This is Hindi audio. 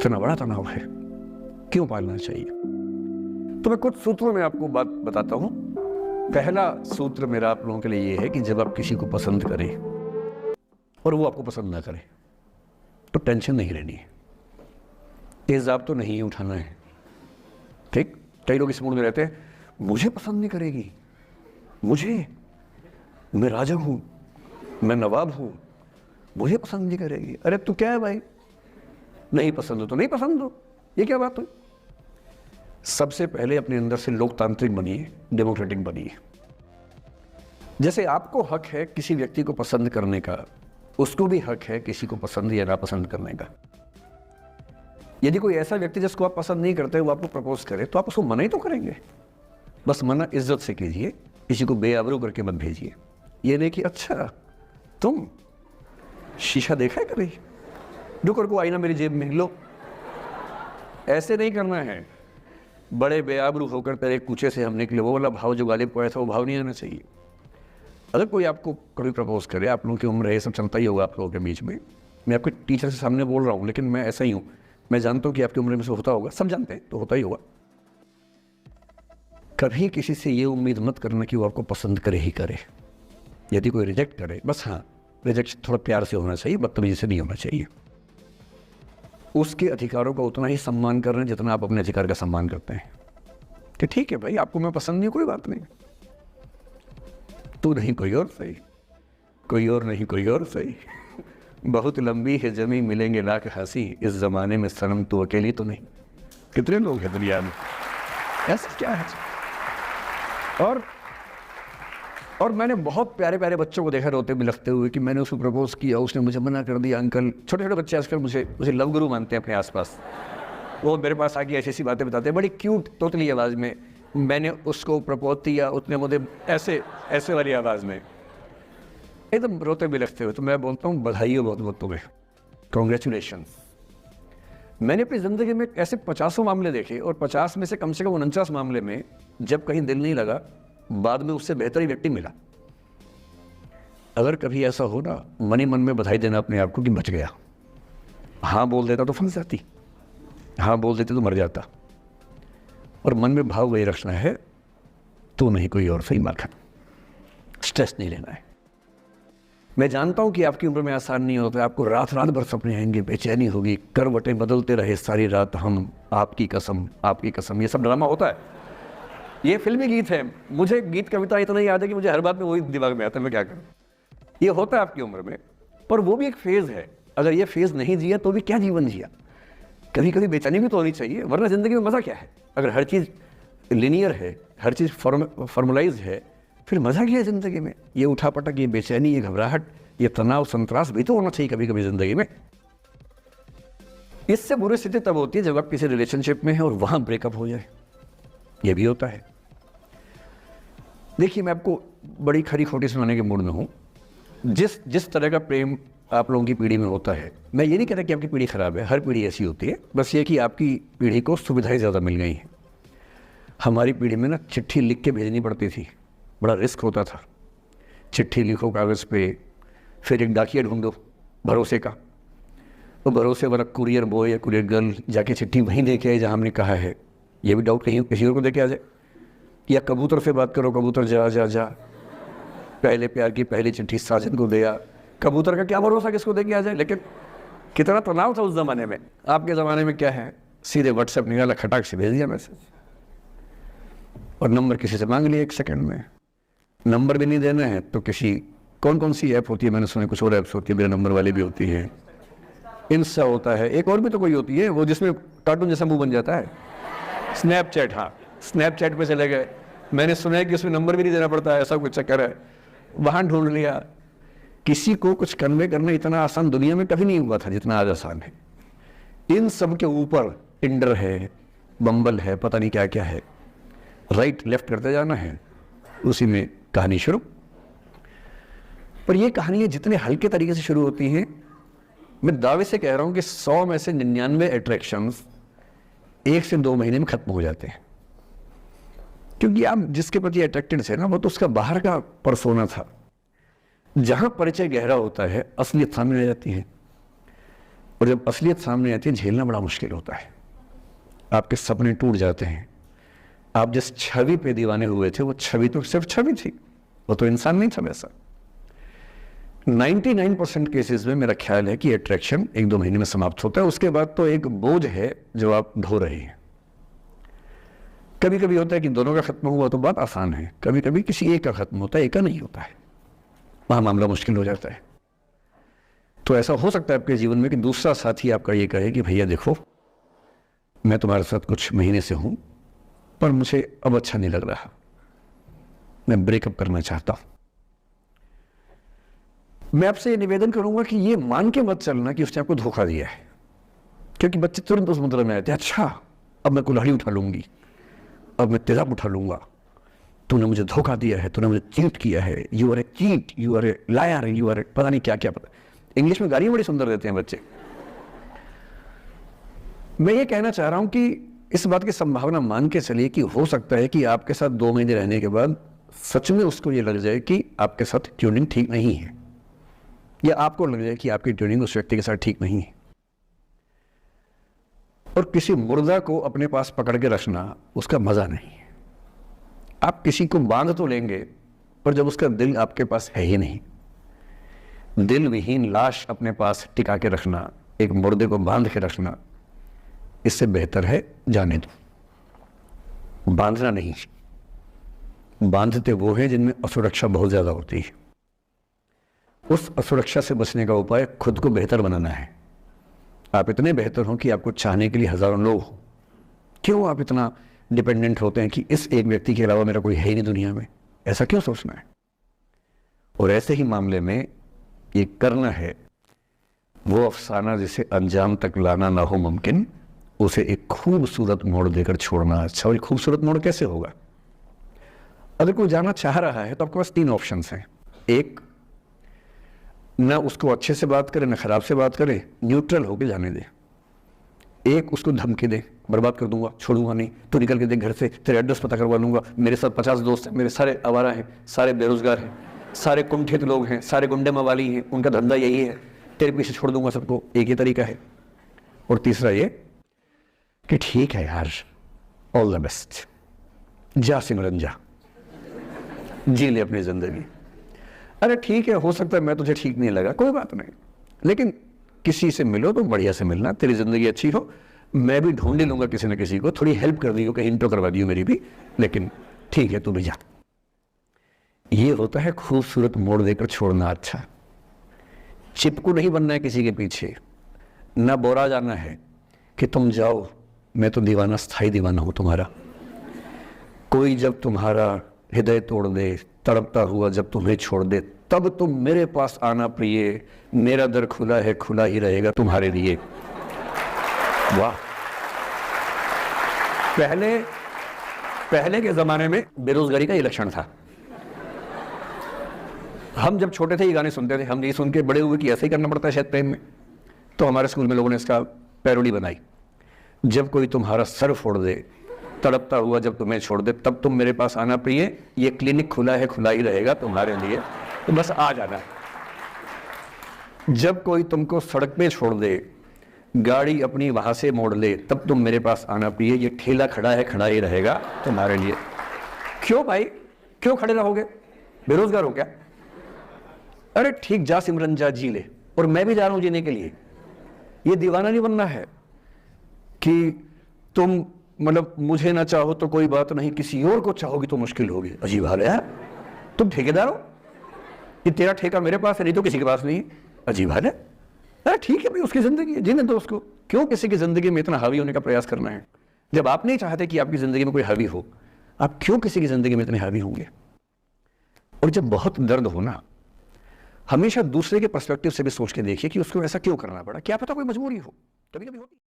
इतना बड़ा तनाव है, क्यों पालना चाहिए? तो मैं कुछ सूत्रों में आपको बात बताता हूं। पहला सूत्र मेरा आप लोगों के लिए ये है कि जब आप किसी को पसंद करें और वो आपको पसंद ना करे तो टेंशन नहीं लेनी है, तेजाब तो नहीं उठाना है। ठीक, कई लोग इस मूड में रहते हैं, मुझे पसंद नहीं करेगी, मैं राजा हूं, मैं नवाब हूं, मुझे पसंद नहीं करेगी। अरे तू क्या है भाई, नहीं पसंद हो तो नहीं पसंद हो, ये क्या बात हुई? सबसे पहले अपने अंदर से लोकतांत्रिक बनिए, डेमोक्रेटिक बनिए। जैसे आपको हक है किसी व्यक्ति को पसंद करने का, उसको भी हक है किसी को पसंद या नापसंद करने का। यदि कोई ऐसा व्यक्ति जिसको आप पसंद नहीं करते वो आपको प्रपोज करे तो आप उसको मना ही तो करेंगे। बस मना इज्जत से कीजिए, किसी को बेआबरू करके मत भेजिए। ये नहीं कि अच्छा तुम शीशा देखा है कभी, रुको को आईना मेरी जेब में लो, ऐसे नहीं करना है। बड़े बेआबरू होकर तेरे कूचे से हम निकले, वो वाला भाव जो गालिब को आया था वो भाव नहीं आना चाहिए। अगर कोई आपको कभी प्रपोज करे, आप लोगों की उम्र है, ये सब चलता ही होगा आप लोगों के बीच में, मैं आपके टीचर से सामने बोल रहा हूँ लेकिन मैं ऐसा ही हूँ, मैं जानता हूँ कि आपकी उम्र में से होता होगा, सब जानते हैं तो होता ही होगा। कभी किसी से ये उम्मीद मत करना कि वो आपको पसंद करे ही करे। यदि कोई रिजेक्ट करे, बस हाँ रिजेक्शन थोड़ा प्यार से होना चाहिए, बदतमीजी से नहीं होना चाहिए। उसके अधिकारों का उतना ही सम्मान कर रहे हैं जितना आप अपने अधिकार का सम्मान करते हैं कि ठीक है भाई आपको मैं पसंद नहीं, कोई बात नहीं, तू नहीं कोई और सही, कोई और नहीं कोई और सही, बहुत लंबी है जमी मिलेंगे लाख हंसी, इस जमाने में सनम तू अकेली तो नहीं। कितने लोग हैं दुनिया में, ऐसा क्या है? और मैंने बहुत प्यारे प्यारे बच्चों को देखा रोते बिलखते हुए कि मैंने उसको प्रपोज किया, उसने मुझे मना कर दिया। अंकल, छोटे छोटे बच्चे आजकल मुझे लव गुरु मानते हैं अपने आसपास, वो मेरे पास आके ऐसी ऐसी बातें बताते हैं बड़ी क्यूट तोतली आवाज़ में, मैंने उसको प्रपोज किया, उसने मुझे ऐसे वाली आवाज़ में एकदम रोते बिलखते हुए। तो मैं बोलता हूँ बधाई हो बहुत बहुत तुम्हें, कॉन्ग्रेचुलेशन। मैंने अपनी ज़िंदगी में ऐसे 50 मामले देखे और 50 में से कम 49 मामले में जब कहीं दिल नहीं लगा, बाद में उससे बेहतर ही व्यक्ति मिला। अगर कभी ऐसा हो ना, मन ही मन में बधाई देना अपने आप को कि बच गया। हाँ बोल देता तो फंस जाती, हाँ बोल देते तो मर जाता। और मन में भाव वही रखना है, तो नहीं कोई और सही मार्ग, स्ट्रेस नहीं लेना है। मैं जानता हूं कि आपकी उम्र में आसान नहीं होता है, आपको रात रात भर सपने आएंगे, बेचैनी होगी, करवटें बदलते रहे सारी रात हम, आपकी कसम आपकी कसम, ये सब ड्रामा होता है। ये फिल्मी गीत है, मुझे गीत कविता इतना याद है कि मुझे हर बात में वही दिमाग में आता है, मैं क्या करूं। ये होता है आपकी उम्र में, पर वो भी एक फेज है। अगर ये फेज नहीं जिया तो भी क्या जीवन जिया। कभी कभी बेचैनी भी तो होनी चाहिए, वरना जिंदगी में मजा क्या है। अगर हर चीज लिनियर है, हर चीज फॉर्मुलाइज है, फिर मजा क्या है जिंदगी में। ये उठापटक, ये बेचैनी, ये घबराहट, ये तनाव संतरास भी तो होना चाहिए कभी कभी जिंदगी में। इससे बुरी स्थिति तब होती है जब आप किसी रिलेशनशिप में हैं और वहां ब्रेकअप हो जाए, ये भी होता है। देखिए मैं आपको बड़ी खरी खोटी सुनाने के मूड में हूं। जिस तरह का प्रेम आप लोगों की पीढ़ी में होता है, मैं ये नहीं कहता कि आपकी पीढ़ी खराब है, हर पीढ़ी ऐसी होती है, बस ये कि आपकी पीढ़ी को सुविधाएं ज़्यादा मिल गई हैं। हमारी पीढ़ी में ना चिट्ठी लिख के भेजनी पड़ती थी, बड़ा रिस्क होता था। चिट्ठी लिखो कागज़ पे, फिर एक डाकिया ढूंढो भरोसे का, तो भरोसे वाला कुरियर बॉय या कुरियर गर्ल जाके चिट्ठी वहीं दे के आए जहाँ हमने कहा है। ये भी डाउट कहीं किसी और को दे के आ जाए। या कबूतर से बात करो, कबूतर जा जा जा, पहले प्यार की पहली चिट्ठी साजन को दिया। कबूतर का क्या भरोसा किसको दे के आ जाए। लेकिन कितना तनाव था उस ज़माने में। आपके ज़माने में क्या है, सीधे व्हाट्सएप निकाला, खटाक से भेज दिया मैसेज, और नंबर किसी से मांग लिया 1 सेकंड में। नंबर भी नहीं देना है तो किसी कौन सी ऐप होती है, मैंने सुना कुछ और ऐप्स होती है बिना नंबर वाली भी होती है, इंस्टा होता है, एक और भी तो कोई होती है वो जिसमें कार्टून जैसा मुंह बन जाता है, स्नैपचैट। हाँ, स्नैपचैट पे चले गए, मैंने सुना है कि उसमें नंबर भी नहीं देना पड़ता है, ऐसा कुछ चक्कर है, वहाँ ढूंढ लिया। किसी को कुछ कन्वे करना इतना आसान दुनिया में कभी नहीं हुआ था जितना आज आसान है। इन सब के ऊपर टिंडर है, बम्बल है, पता नहीं क्या क्या है, राइट लेफ्ट करते जाना है, उसी में कहानी शुरू। पर ये कहानियां जितने हल्के तरीके से शुरू होती हैं, मैं दावे से कह रहा हूं कि 100 में से 99 अट्रैक्शंस 1 से 2 महीने में खत्म हो जाते हैं। क्योंकि आप जिसके प्रति अट्रैक्टेड थे ना, वो तो उसका बाहर का परसोना था। जहां परिचय गहरा होता है, असलियत सामने आ जाती है। और जब असलियत सामने आती है झेलना बड़ा मुश्किल होता है। आपके सपने टूट जाते हैं। आप जिस छवि पे दीवाने हुए थे वो छवि तो सिर्फ छवि थी, वो तो इंसान नहीं था वैसा। 99% केसेस में मेरा ख्याल है कि अट्रैक्शन 1-2 महीने में समाप्त होता है, उसके बाद तो एक बोझ है जो आप ढो रहे हैं। कभी कभी होता है कि दोनों का खत्म हुआ तो बात आसान है, कभी कभी किसी एक का खत्म होता है, एक का नहीं होता है, वहां मामला मुश्किल हो जाता है। तो ऐसा हो सकता है आपके जीवन में कि दूसरा साथी आपका ये कहे कि भैया देखो, मैं तुम्हारे साथ कुछ महीने से हूं पर मुझे अब अच्छा नहीं लग रहा, मैं ब्रेकअप करना चाहता हूं। मैं आपसे ये निवेदन करूंगा कि ये मान के मत चलना कि उसने आपको धोखा दिया है, क्योंकि बच्चे तुरंत उस मुद्रा में आते हैं, अच्छा अब मैं कुल्हाड़ी उठा लूंगी, अब मैं तेजाब उठा लूंगा, तूने मुझे धोखा दिया है, तूने मुझे चीट किया है, you are a cheat, you are a liar, you are a पता नहीं क्या क्या, पता इंग्लिश में गालियां बड़ी सुंदर देते हैं बच्चे। मैं ये कहना चाह रहा हूं कि इस बात की संभावना मान के चलिए कि हो सकता है कि आपके साथ 2 महीने रहने के बाद सच में उसको ये लग जाए कि आपके साथ ट्यूनिंग ठीक नहीं है, या आपको लग जाए कि आपकी ट्यूनिंग उस व्यक्ति के साथ ठीक नहीं है। और किसी मुर्दा को अपने पास पकड़ के रखना उसका मजा नहीं है। आप किसी को बांध तो लेंगे पर जब उसका दिल आपके पास है ही नहीं, दिल विहीन लाश अपने पास टिका के रखना, एक मुर्दे को बांध के रखना, इससे बेहतर है जाने दो, बांधना नहीं। बांधते वो हैं जिनमें असुरक्षा बहुत ज्यादा होती है। उस असुरक्षा से बचने का उपाय खुद को बेहतर बनाना है। आप इतने बेहतर हो कि आपको चाहने के लिए हजारों लोग हो। क्यों आप इतना डिपेंडेंट होते हैं कि इस एक व्यक्ति के अलावा मेरा कोई है ही नहीं दुनिया में, ऐसा क्यों सोचना है? और ऐसे ही मामले में ये करना है वो अफसाना जिसे अंजाम तक लाना ना हो मुमकिन, उसे एक खूबसूरत मोड़ देकर छोड़ना अच्छा। और खूबसूरत मोड़ कैसे होगा? अगर कोई जाना चाह रहा है तो आपके पास 3 ऑप्शंस हैं। एक, ना उसको अच्छे से बात करे ना खराब से बात करे, न्यूट्रल होकर जाने दे। एक, उसको धमकी दे, बर्बाद कर दूंगा, छोड़ूंगा नहीं, तो निकल के दे घर से, तेरे एड्रेस पता करवा लूंगा, मेरे साथ 50 दोस्त हैं, मेरे सारे आवारा हैं, सारे बेरोजगार हैं, सारे कुंठित लोग हैं, सारे गुंडे मवाली हैं, उनका धंधा यही है, तेरे पीछे छोड़ दूंगा सबको। एक ये तरीका है। और तीसरा ये कि ठीक है यार, ऑल द बेस्ट, जा सिमरन जा, जी ले अपनी जिंदगी। अरे ठीक है, हो सकता है मैं तुझे ठीक नहीं लगा, कोई बात नहीं, लेकिन किसी से मिलो तो बढ़िया से मिलना, तेरी जिंदगी अच्छी हो। मैं भी ढूंढ ही लूंगा किसी न किसी को, थोड़ी हेल्प कर दी हो, कहीं इंट्रो करवा दी हो मेरी भी, लेकिन ठीक है तू भी जा। ये होता है खूबसूरत मोड़ देकर छोड़ना अच्छा। चिपकू नहीं बनना है किसी के पीछे, ना बोरा जाना है कि तुम जाओ, मैं तो दीवाना, स्थायी दीवाना हूं तुम्हारा। कोई जब तुम्हारा हृदय तोड़ दे, तड़पता हुआ जब तुम्हें छोड़ दे, तब तुम मेरे पास आना प्रिय, मेरा दर खुला है, खुला ही रहेगा तुम्हारे लिए। वाह। पहले के जमाने में बेरोजगारी का ये लक्षण था। हम जब छोटे थे ये गाने सुनते थे, हम ये सुन के बड़े हुए कि ऐसे ही करना पड़ता है शायद प्रेम में। तो हमारे स्कूल में लोगों ने इसका पैरोडी बनाई, जब कोई तुम्हारा सर फोड़ दे, तड़पता हुआ जब तुम्हें छोड़ दे, तब तुम मेरे पास आना प्रिय, ये क्लिनिक खुला है, खुला ही रहेगा तुम्हारे लिए, तो बस आ जाना। जब कोई तुमको सड़क पे छोड़ दे, गाड़ी अपनी वहां से मोड़ ले, तब तुम मेरे पास आना प्रिय, ये ठेला खड़ा है, खड़ा ही रहेगा तुम्हारे लिए। क्यों भाई, क्यों खड़े रहोगे? बेरोजगार हो क्या? अरे ठीक, जा सिमरन जा, जी ले, और मैं भी जा रहा हूं जीने के लिए। ये दीवाना नहीं बनना है कि तुम मतलब मुझे ना चाहो तो कोई बात नहीं, किसी और को चाहोगी तो मुश्किल होगी। अजीब हाल है यार, तुम ठेकेदार हो, ये तेरा ठेका मेरे पास है, नहीं तो किसी के पास नहीं है। अजीब हाल है। अरे ठीक है भाई, उसकी जिंदगी है, जीने दो उसको। क्यों किसी की जिंदगी में इतना हावी होने का प्रयास करना है? जब आप नहीं चाहते कि आपकी जिंदगी में कोई हावी हो, आप क्यों किसी की जिंदगी में इतने हावी होंगे? और जब बहुत दर्द हो ना, हमेशा दूसरे के पर्सपेक्टिव से भी सोच के देखिए कि उसको ऐसा क्यों करना पड़ा। क्या पता कोई मजबूरी हो, कभी कभी होती है।